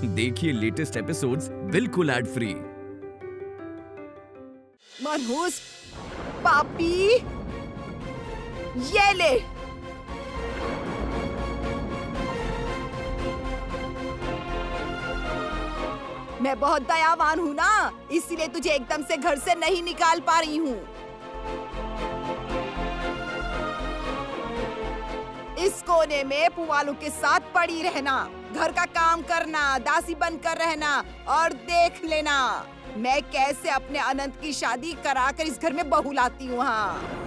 देखिए latest episodes बिल्कुल ad free. मनहूस पापी, ये ले। मैं बहुत दयावान हूँ ना, इसीलिए तुझे एकदम से घर से नहीं निकाल पा रही हूँ। इस कोने में पुवालों के साथ पड़ी रहना, घर का काम करना, दासी बनकर रहना और देख लेना मैं कैसे अपने अनंत की शादी कराकर इस घर में बहू लाती हूँ। हाँ,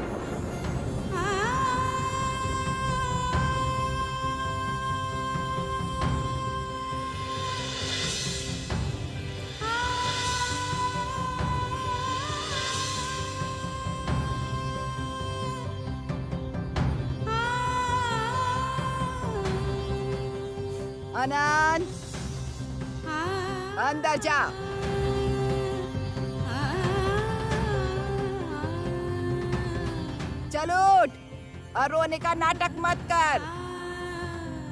अनंत अंदर जा। चलो उठ और रोने का नाटक मत कर।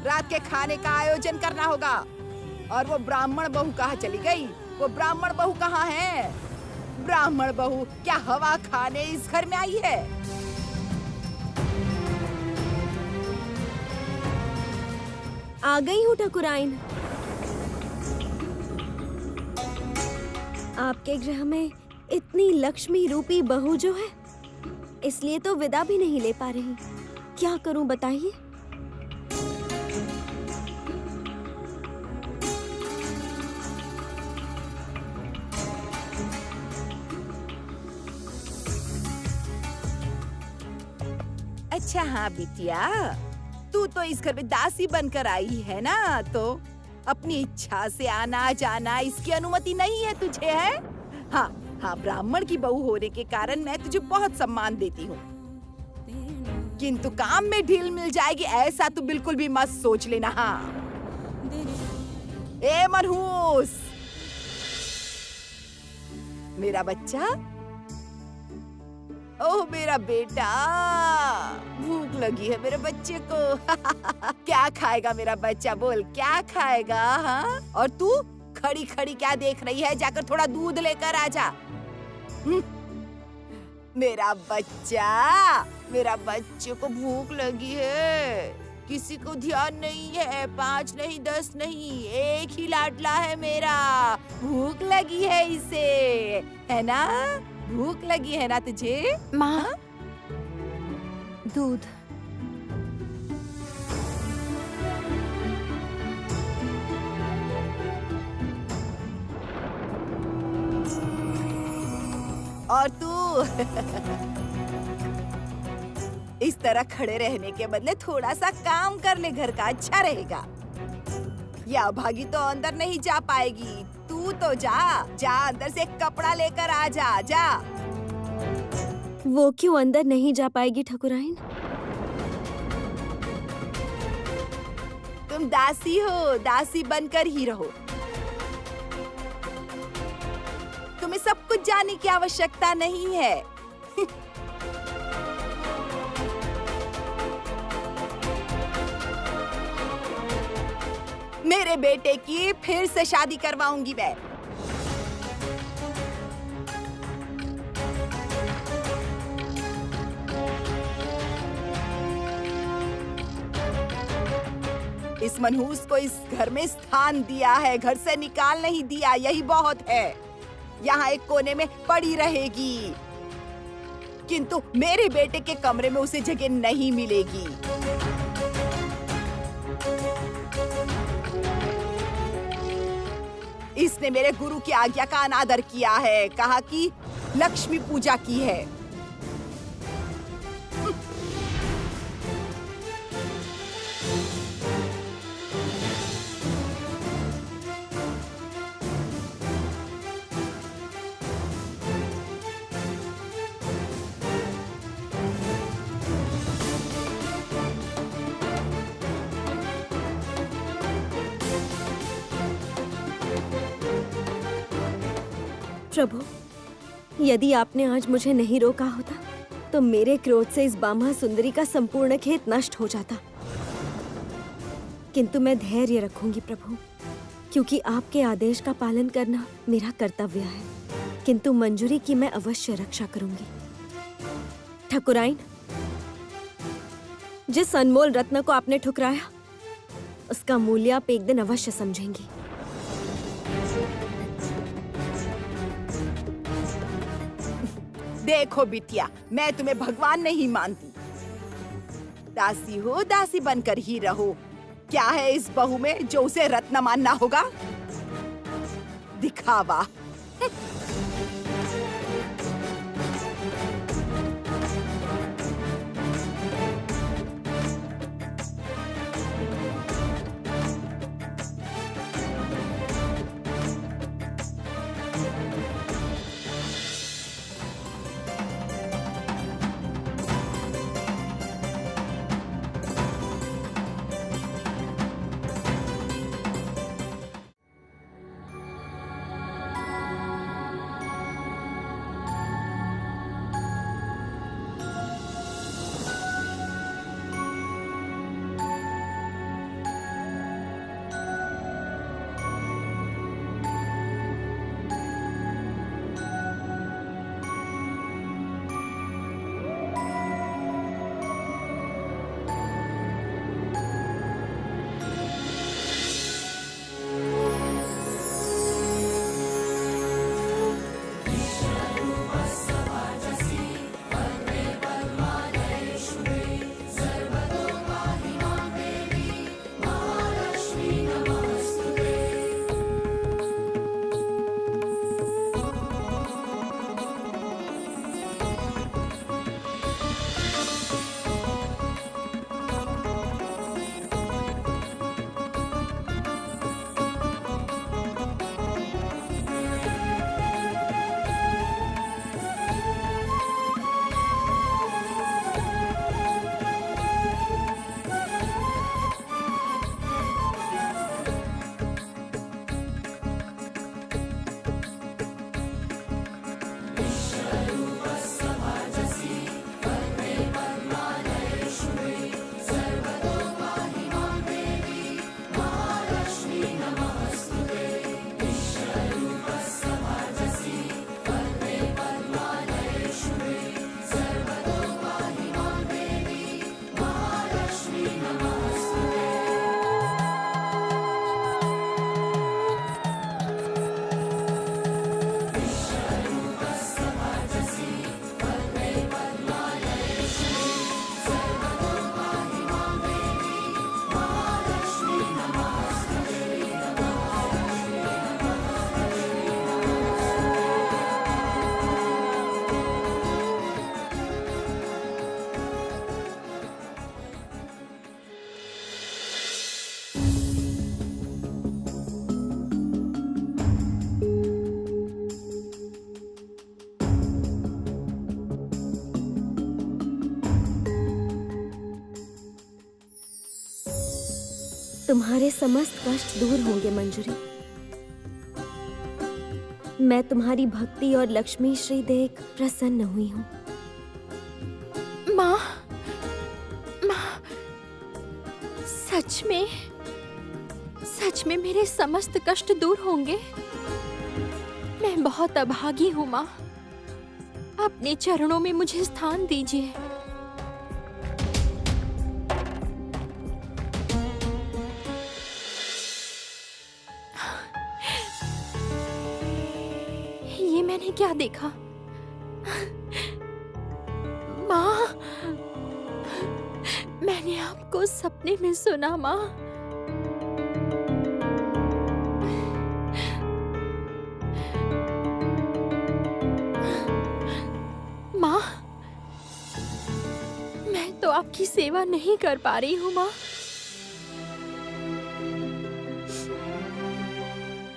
रात के खाने का आयोजन करना होगा। और वो ब्राह्मण बहू कहाँ चली गई? वो ब्राह्मण बहू कहाँ है? ब्राह्मण बहू क्या हवा खाने इस घर में आई है? आ गई हूँ ठाकुराइन। आपके गृह में इतनी लक्ष्मी रूपी बहू जो है, इसलिए तो विदा भी नहीं ले पा रही। क्या करूं बताइए? अच्छा हाँ बिटिया, तू तो इस घर में दासी बनकर आई है ना, तो अपनी इच्छा से आना जाना इसकी अनुमति नहीं है तुझे, है? हाँ हाँ, ब्राह्मण की बहू होने के कारण मैं तुझे बहुत सम्मान देती हूँ, किंतु काम में ढील मिल जाएगी ऐसा तो बिल्कुल भी मत सोच लेना। हाँ, ए मनहूस, मेरा बच्चा, ओह मेरा बेटा, भूख लगी है मेरे बच्चे को। क्या खाएगा मेरा बच्चा? बोल क्या खाएगा? हाँ, और तू खड़ी खड़ी क्या देख रही है? जाकर थोड़ा दूध लेकर आ जा। मेरा बच्चा, मेरा बच्चे को भूख लगी है, किसी को ध्यान नहीं है। 5 नहीं 10 नहीं, एक ही लाडला है मेरा। भूख लगी है इसे, है ना? भूख लगी है ना तुझे? माँ, दूध। और तू इस तरह खड़े रहने के बदले थोड़ा सा काम कर ले घर का, अच्छा रहेगा। या भागी तो अंदर नहीं जा पाएगी। तू तो जा जा, अंदर से एक कपड़ा लेकर आ जा। जा। वो क्यों अंदर नहीं जा पाएगी ठाकुराइन? तुम दासी हो, दासी बनकर ही रहो। तुम्हें सब कुछ जानने की आवश्यकता नहीं है। मेरे बेटे की फिर से शादी करवाऊंगी मैं। इस मनहूस को इस घर में स्थान दिया है, घर से निकाल नहीं दिया, यही बहुत है। यहाँ एक कोने में पड़ी रहेगी, किंतु मेरे बेटे के कमरे में उसे जगह नहीं मिलेगी। इसने मेरे गुरु की आज्ञा का अनादर किया है, कहा कि लक्ष्मी पूजा की है। प्रभु, यदि आपने आज मुझे नहीं रोका होता तो मेरे क्रोध से इस बामा सुंदरी का संपूर्ण खेत नष्ट हो जाता। किंतु मैं धैर्य रखूंगी प्रभु, क्योंकि आपके आदेश का पालन करना मेरा कर्तव्य है, किंतु मंजूरी की मैं अवश्य रक्षा करूंगी। ठाकुराइन, जिस अनमोल रत्न को आपने ठुकराया, उसका मूल्य आप एक दिन अवश्य समझेंगी। देखो बिटिया, मैं तुम्हें भगवान नहीं मानती। दासी हो, दासी बनकर ही रहो। क्या है इस बहू में जो उसे रत्न मानना होगा? दिखावा। तुम्हारे समस्त कष्ट दूर होंगे मंजूरी। मैं तुम्हारी भक्ति और लक्ष्मी श्री देख प्रसन्न हुई हूँ। माँ, सच में मेरे समस्त कष्ट दूर होंगे। मैं बहुत अभागी हूँ माँ, अपने चरणों में मुझे स्थान दीजिए। ये मैंने क्या देखा? माँ, मैंने आपको सपने में सुना माँ। माँ, मैं तो आपकी सेवा नहीं कर पा रही हूँ माँ।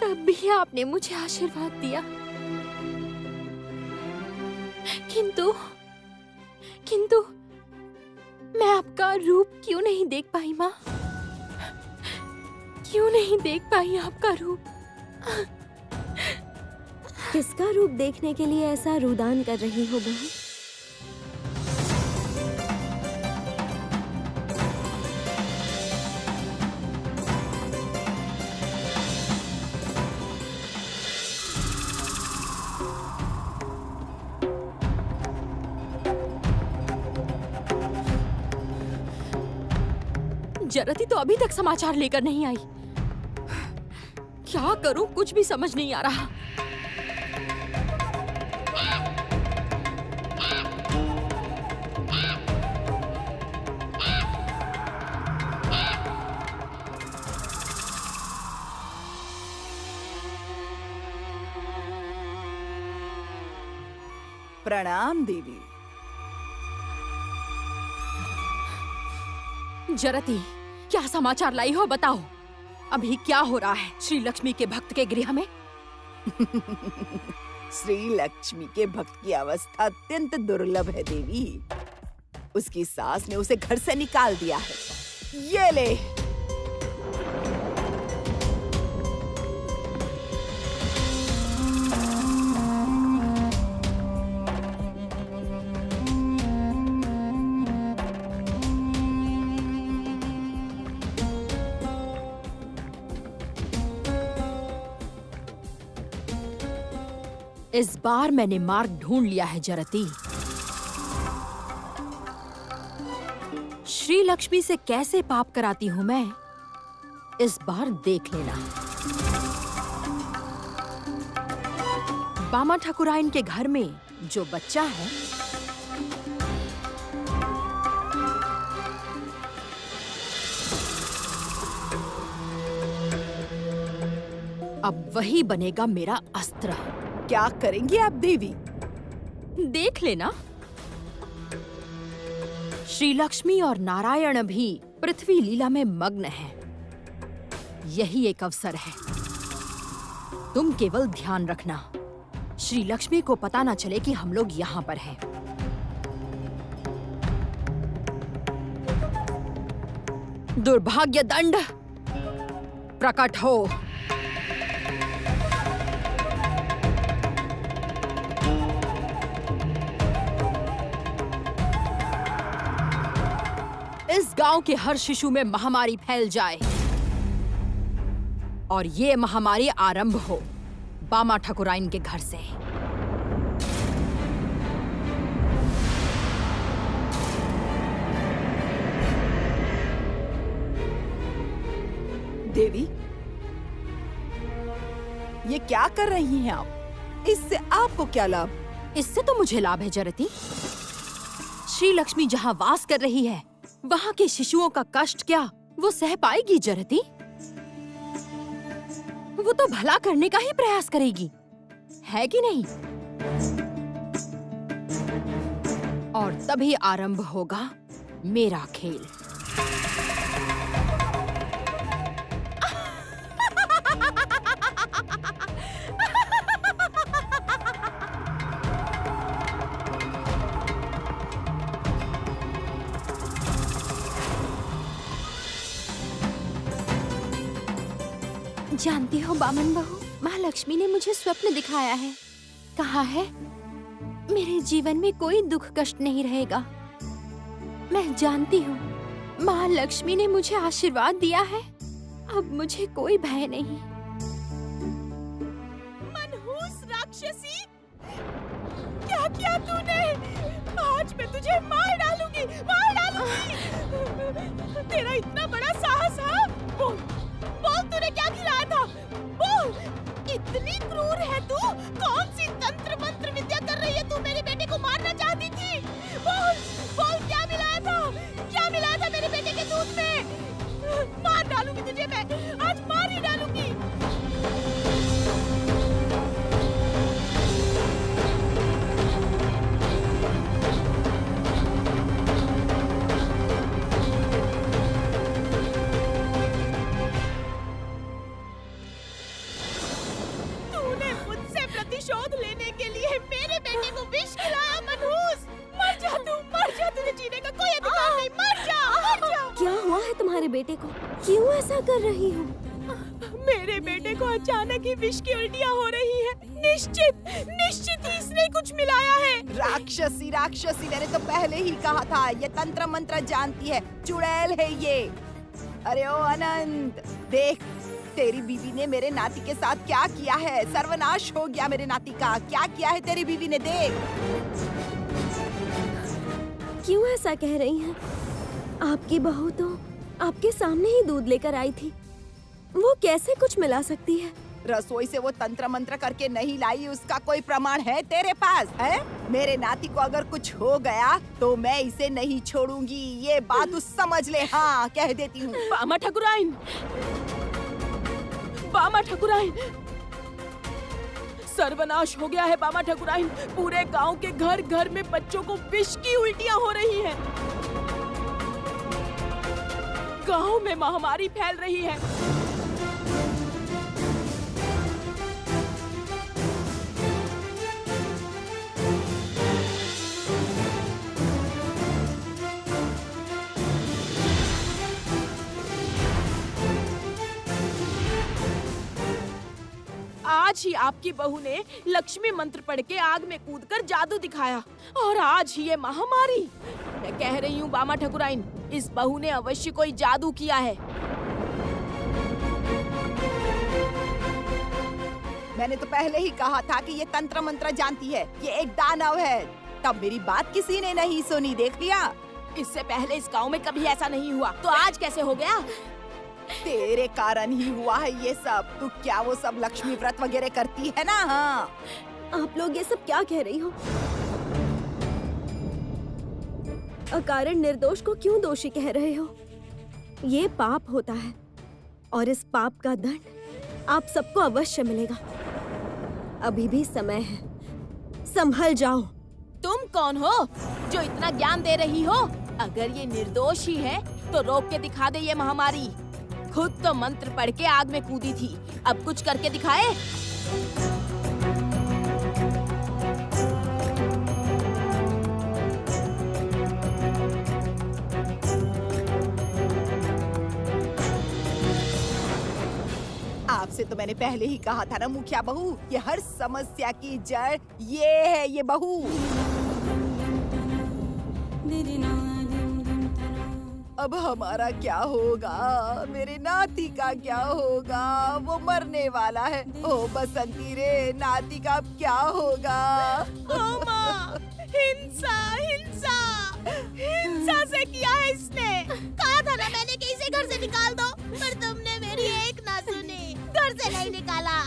तब भी आपने मुझे आशीर्वाद दिया, किंतु मैं आपका रूप क्यों नहीं देख पाई माँ? क्यों नहीं देख पाई आपका रूप? किसका रूप देखने के लिए ऐसा रुदान कर रही हो बहू? जरती तो अभी तक समाचार लेकर नहीं आई। क्या करूं, कुछ भी समझ नहीं आ रहा। प्रणाम देवी। जरती, क्या समाचार लाई हो, बताओ। अभी क्या हो रहा है श्री लक्ष्मी के भक्त के गृह में? श्री लक्ष्मी के भक्त की अवस्था अत्यंत दुर्लभ है देवी। उसकी सास ने उसे घर से निकाल दिया है। ये ले। इस बार मैंने मार्ग ढूंढ लिया है जरती। श्री लक्ष्मी से कैसे पाप कराती हूं मैं, इस बार देख लेना। बामा ठाकुराइन के घर में जो बच्चा है, अब वही बनेगा मेरा अस्त्र। क्या करेंगी आप देवी? देख लेना। श्री लक्ष्मी और नारायण भी पृथ्वी लीला में मग्न हैं। यही एक अवसर है। तुम केवल ध्यान रखना, श्री लक्ष्मी को पता न चले कि हम लोग यहाँ पर हैं। दुर्भाग्य दंड प्रकट हो। इस गांव के हर शिशु में महामारी फैल जाए और ये महामारी आरंभ हो बामा ठाकुराइन के घर से। देवी, ये क्या कर रही हैं आप? इससे आपको क्या लाभ? इससे तो मुझे लाभ है जरती। श्री लक्ष्मी जहां वास कर रही है, वहां के शिशुओं का कष्ट क्या वो सह पाएगी जरती? वो तो भला करने का ही प्रयास करेगी, है कि नहीं? और तभी आरंभ होगा मेरा खेल। जानती हो बामन बहू, महालक्ष्मी ने मुझे स्वप्न दिखाया है। कहा है मेरे जीवन में कोई दुख कष्ट नहीं रहेगा। मैं जानती हूँ महालक्ष्मी ने मुझे आशीर्वाद दिया है। अब मुझे कोई भय नहीं। मनहूस राक्षसी, क्या किया तूने? आज मैं तुझे मार डालूंगी, मार डालूंगी। तेरा इतना बड़ा साहस है? बोल, बोल तूने क्या खिलाया था? बोल, इतनी क्रूर है तू? कौन सी तंत्र मंत्र विद्या कर रही है तू? मेरे बेटे को मारना चाहती थी? बोल, बोल क्या मिलाया था? क्या मिलाया था मेरे बेटे के दूध में? मार डालूंगी तुझे मैं, आज मार ही डालूंगी। प्रतिशोध लेने के लिए मेरे बेटे को विष खिलाया। मनहूस, मर जा तू, मर जा। तुझे जीने का कोई अधिकार नहीं। मर जा, मर जा। क्या हुआ है तुम्हारे बेटे को? क्यों ऐसा कर रही हो? मेरे बेटे को अचानक ही विष की उल्टियाँ हो रही है। निश्चित, निश्चित ही इसने कुछ मिलाया है। राक्षसी, राक्षसी, मैंने तो पहले ही कहा था, ये तंत्र मंत्र जानती है, चुड़ैल है ये। अरे ओ अनंत, देख तेरी बीवी ने मेरे नाती के साथ क्या किया है। सर्वनाश हो गया मेरे नाती का। क्या किया है तेरी बीवी ने, देख। क्यों ऐसा कह रही हैं? आपकी बहू तो आपके सामने ही दूध लेकर आई थी। वो कैसे कुछ मिला सकती है? रसोई से वो तंत्र मंत्र करके नहीं लाई, उसका कोई प्रमाण है तेरे पास? है मेरे नाती को अगर कुछ हो गया तो मैं इसे नहीं छोड़ूंगी, ये बात तू समझ ले। हाँ, कह देती हूँ। बामा ठाकुराइन, बामा ठाकुराइन, सर्वनाश हो गया है बामा ठाकुराइन। पूरे गांव के घर घर में बच्चों को विष की उल्टियां हो रही हैं। गांव में महामारी फैल रही है। आज ही आपकी बहू ने लक्ष्मी मंत्र पढ़ के आग में कूदकर जादू दिखाया और आज ही ये महामारी। मैं कह रही हूँ बामा ठाकुराइन, इस बहू ने अवश्य कोई जादू किया है। मैंने तो पहले ही कहा था कि ये तंत्र मंत्र जानती है, ये एक दानव है। तब मेरी बात किसी ने नहीं सुनी, देख लिया। इससे पहले इस गांव में कभी ऐसा नहीं हुआ, तो आज कैसे हो गया? तेरे कारण ही हुआ है ये सब। तू क्या वो सब लक्ष्मी व्रत वगैरह करती है ना? हाँ। आप लोग ये सब क्या कह रही हो? अकारण निर्दोष को क्यों दोषी कह रहे हो? ये पाप होता है और इस पाप का दंड आप सबको अवश्य मिलेगा। अभी भी समय है, संभल जाओ। तुम कौन हो जो इतना ज्ञान दे रही हो? अगर ये निर्दोष ही है तो रोक के दिखा दे ये महामारी। खुद तो मंत्र पढ़ के आग में कूदी थी, अब कुछ करके दिखाए। आपसे तो मैंने पहले ही कहा था ना मुखिया बहू, ये हर समस्या की जड़ ये है, ये बहू। अब हमारा क्या होगा? मेरे नाती का क्या होगा? वो मरने वाला है। ओ बसंती रे, नाती का अब क्या होगा? माँ, हिंसा हिंसा हिंसा से किया है इसने। कहा था ना मैंने कि इसे घर से निकाल दो, पर तुमने मेरी एक ना सुनी, घर से नहीं निकाला।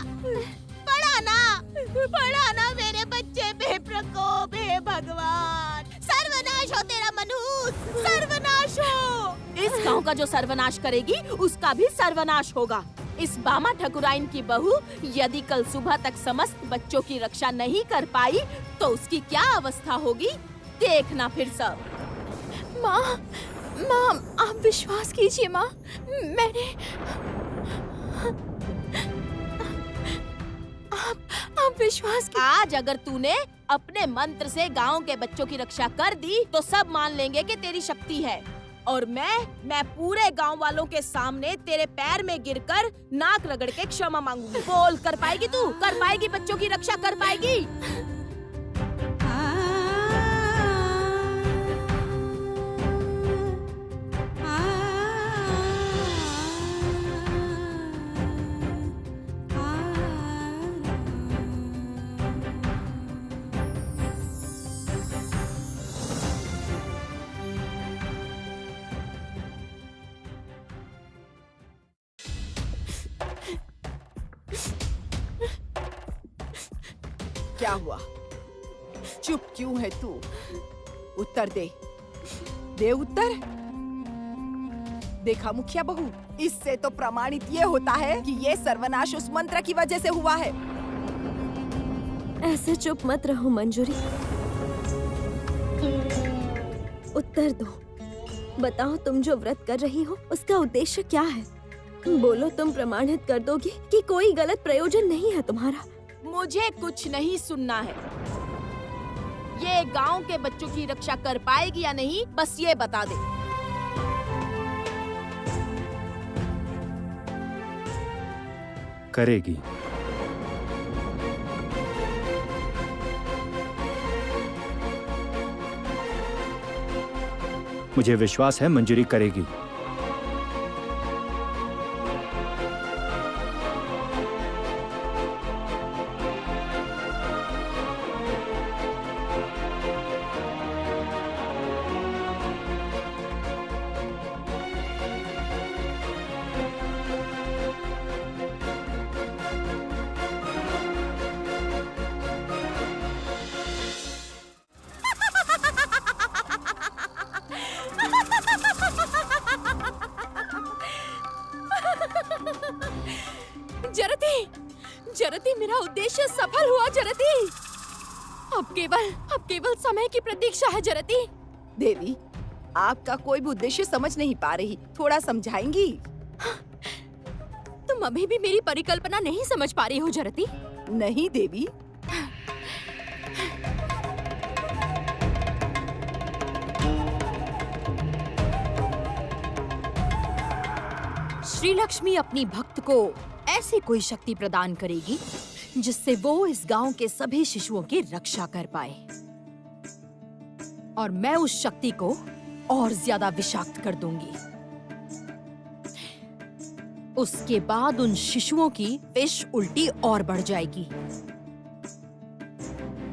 पढ़ा ना मेरे बच्चे पे प्रकोप है भगवान। सर्वनाश हो तेरा मनहूस, सर्वनाश हो। इस गांव का जो सर्वनाश करेगी उसका भी सर्वनाश होगा। इस बामा ठाकुराइन की बहू यदि कल सुबह तक समस्त बच्चों की रक्षा नहीं कर पाई तो उसकी क्या अवस्था होगी, देखना फिर सब। माँ, माँ, आप विश्वास कीजिए माँ, मैंने आप विश्वास की। आज अगर तूने अपने मंत्र से गांव के बच्चों की रक्षा कर दी तो सब मान लेंगे कि तेरी शक्ति है। और मैं पूरे गांव वालों के सामने तेरे पैर में गिरकर नाक रगड़ के क्षमा मांगूंगी। बोल, कर पाएगी तू? कर पाएगी? बच्चों की रक्षा कर पाएगी? क्या हुआ? चुप क्यों है तू? उत्तर दे, दे उत्तर। देखा मुखिया बहू, इससे तो प्रमाणित ये होता है कि ये सर्वनाश उस मंत्र की वजह से हुआ है। ऐसे चुप मत रहो मंजूरी, उत्तर दो। बताओ, तुम जो व्रत कर रही हो उसका उद्देश्य क्या है? बोलो, तुम प्रमाणित कर दोगी कि कोई गलत प्रयोजन नहीं है तुम्हारा। मुझे कुछ नहीं सुनना है। ये गांव के बच्चों की रक्षा कर पाएगी या नहीं, बस ये बता दे। करेगी। मुझे विश्वास है मंजूरी करेगी। जरती, मेरा उद्देश्य सफल हुआ जरती। अब केवल समय की प्रतीक्षा है जरती। देवी, आपका कोई भी उद्देश्य समझ नहीं पा रही, थोड़ा समझाएंगी? तुम अभी भी मेरी परिकल्पना नहीं समझ पा रही हो जरती। नहीं देवी। श्री लक्ष्मी अपनी भक्त को ऐसी कोई शक्ति प्रदान करेगी जिससे वो इस गांव के सभी शिशुओं की रक्षा कर पाए, और मैं उस शक्ति को और ज्यादा विषाक्त कर दूंगी। उसके बाद उन शिशुओं की विष उल्टी और बढ़ जाएगी।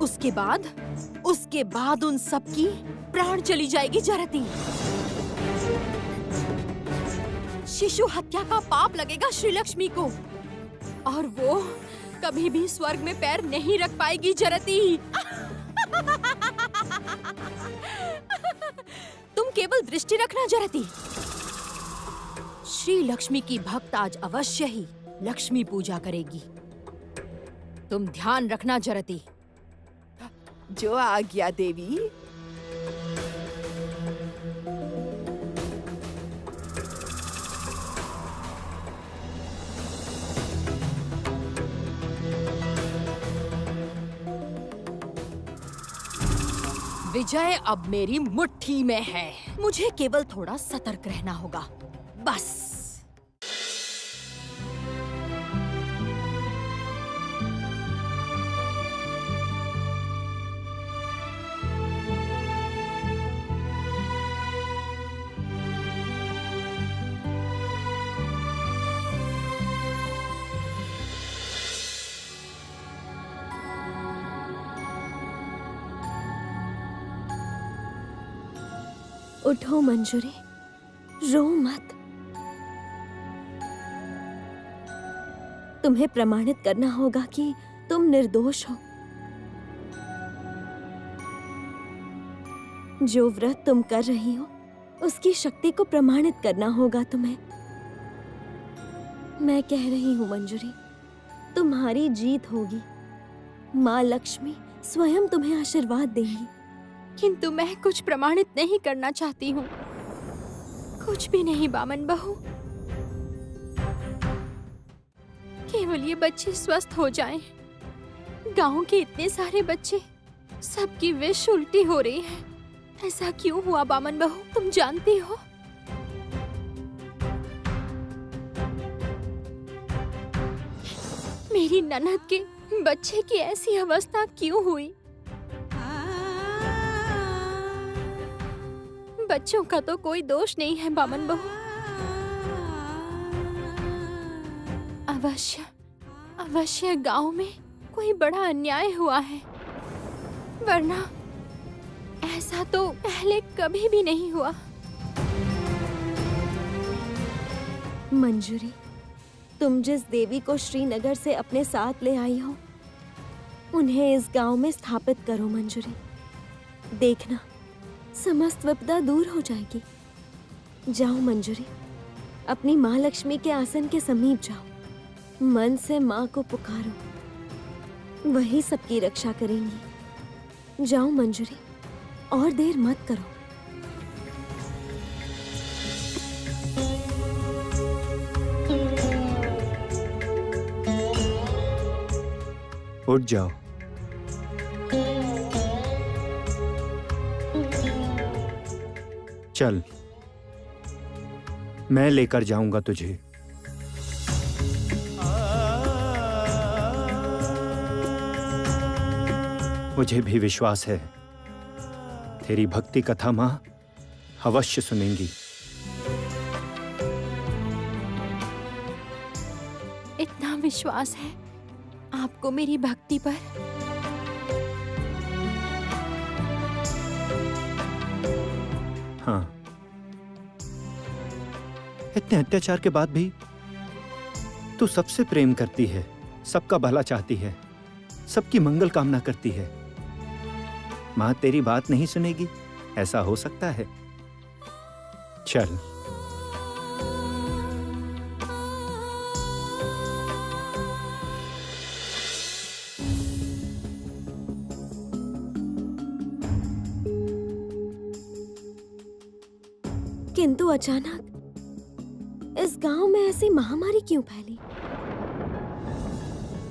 उसके बाद उन सबकी प्राण चली जाएगी जरती। शिशु हत्या का पाप लगेगा श्री लक्ष्मी को, और वो कभी भी स्वर्ग में पैर नहीं रख पाएगी जरती। तुम केवल दृष्टि रखना जरती। श्री लक्ष्मी की भक्त आज अवश्य ही लक्ष्मी पूजा करेगी। तुम ध्यान रखना जरती। जो आज्ञा देवी। विजय अब मेरी मुट्ठी में है। मुझे केवल थोड़ा सतर्क रहना होगा, बस। उठो मंजूरी, रो मत। तुम्हें प्रमाणित करना होगा कि तुम निर्दोष हो। जो व्रत तुम कर रही हो उसकी शक्ति को प्रमाणित करना होगा तुम्हें। मैं कह रही हूँ मंजूरी, तुम्हारी जीत होगी। माँ लक्ष्मी स्वयं तुम्हें आशीर्वाद देंगी। किंतु मैं कुछ प्रमाणित नहीं करना चाहती हूँ, कुछ भी नहीं बामन बहू। केवल ये बच्चे स्वस्थ हो जाएं। गांव के इतने सारे बच्चे, सबकी विष उल्टी हो रही है। ऐसा क्यों हुआ बामन बहू, तुम जानती हो? मेरी ननद के बच्चे की ऐसी अवस्था क्यों हुई? बच्चों का तो कोई दोष नहीं है बामन बहू। अवश्य गांव में कोई बड़ा अन्याय हुआ है, वरना ऐसा तो पहले कभी भी नहीं हुआ। मंजूरी, तुम जिस देवी को श्रीनगर से अपने साथ ले आई हो, उन्हें इस गांव में स्थापित करो मंजूरी। देखना, समस्त विपदा दूर हो जाएगी। जाओ मंजूरी, अपनी माँ लक्ष्मी के आसन के समीप जाओ। मन से माँ को पुकारो, वही सबकी रक्षा करेंगी। जाओ मंजूरी, और देर मत करो। उठ जाओ। चल, मैं लेकर जाऊंगा तुझे। मुझे भी विश्वास है तेरी भक्ति कथा मां अवश्य सुनेंगी। इतना विश्वास है आपको मेरी भक्ति पर? हाँ, इतने अत्याचार के बाद भी तू सबसे प्रेम करती है, सबका भला चाहती है, सबकी मंगल कामना करती है। माँ तेरी बात नहीं सुनेगी, ऐसा हो सकता है? चल। किंतु अचानक इस गांव में ऐसी महामारी क्यों फैली?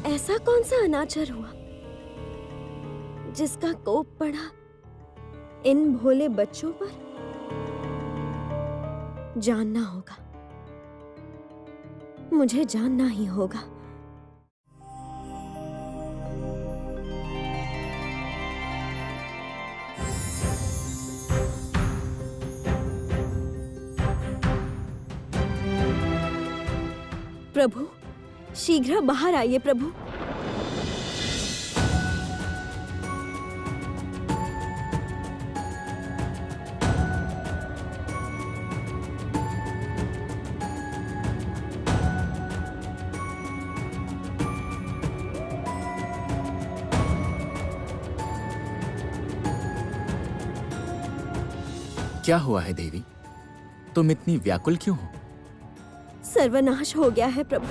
ऐसा कौन सा अनाचार हुआ जिसका कोप पड़ा इन भोले बच्चों पर? जानना होगा, मुझे जानना ही होगा। प्रभु, शीघ्र बाहर आइए प्रभु। क्या हुआ है देवी? तुम इतनी व्याकुल क्यों हो? सर्वनाश हो गया है प्रभु,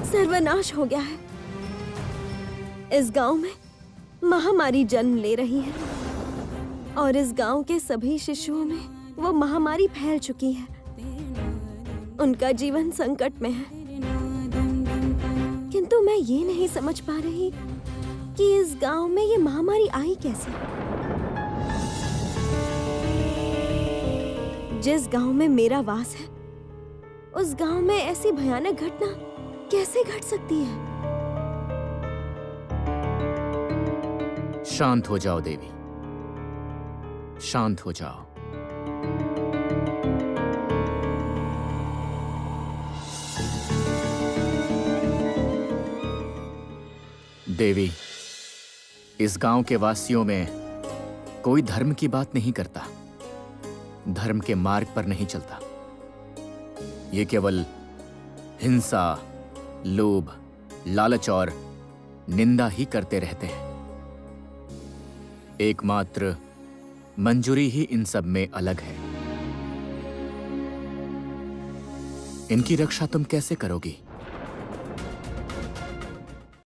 सर्वनाश हो गया है। इस गांव में महामारी जन्म ले रही है और इस गांव के सभी शिशुओं में वो महामारी फैल चुकी है। उनका जीवन संकट में है, किंतु मैं ये नहीं समझ पा रही कि इस गांव में ये महामारी आई कैसे। जिस गांव में मेरा वास है उस गांव में ऐसी भयानक घटना कैसे घट सकती है? शांत हो जाओ देवी, शांत हो जाओ। देवी, इस गांव के वासियों में कोई धर्म की बात नहीं करता, धर्म के मार्ग पर नहीं चलता। ये केवल हिंसा, लोभ, लालच और निंदा ही करते रहते हैं। एकमात्र मंजूरी ही इन सब में अलग है। इनकी रक्षा तुम कैसे करोगी?